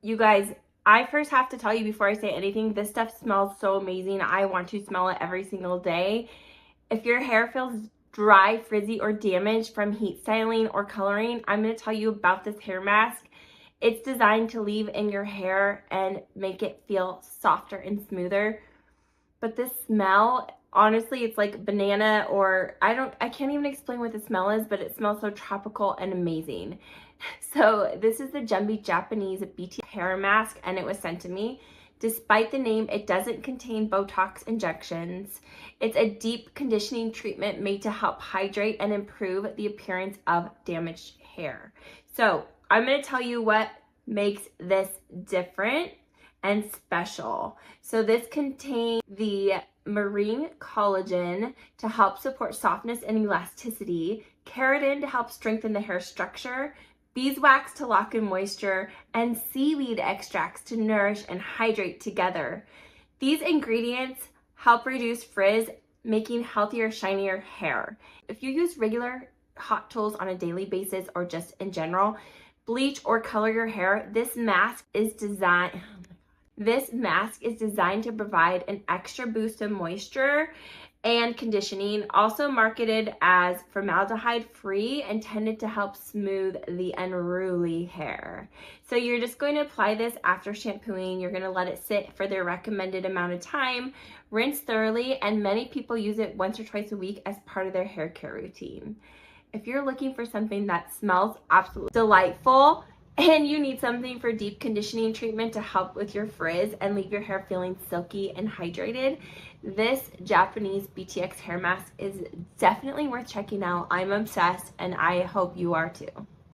You guys, I first have to tell you before I say anything, this stuff smells so amazing. I want to smell it every single day. If your hair feels dry, frizzy, or damaged from heat styling or coloring, I'm going to tell you about this hair mask. It's designed to leave in your hair and make it feel softer and smoother. But this smell, honestly, it's like banana, or I can't even explain what the smell is, but it smells so tropical and amazing. So this is the Jumy Japanese BTX hair mask, and it was sent to me. Despite the name, it doesn't contain Botox injections. It's a deep conditioning treatment made to help hydrate and improve the appearance of damaged hair. So I'm going to tell you what makes this different and special. So this contains the marine collagen to help support softness and elasticity, keratin to help strengthen the hair structure, beeswax to lock in moisture, and seaweed extracts to nourish and hydrate together. These ingredients help reduce frizz, making healthier, shinier hair. If you use regular hot tools on a daily basis or just in general, bleach or color your hair, this mask is designed to provide an extra boost of moisture and conditioning, also marketed as formaldehyde-free, intended to help smooth the unruly hair. So you're just going to apply this after shampooing. You're going to let it sit for their recommended amount of time, rinse thoroughly, and many people use it once or twice a week as part of their hair care routine. If you're looking for something that smells absolutely delightful, and you need something for deep conditioning treatment to help with your frizz and leave your hair feeling silky and hydrated, this Japanese BTX hair mask is definitely worth checking out. I'm obsessed, and I hope you are too.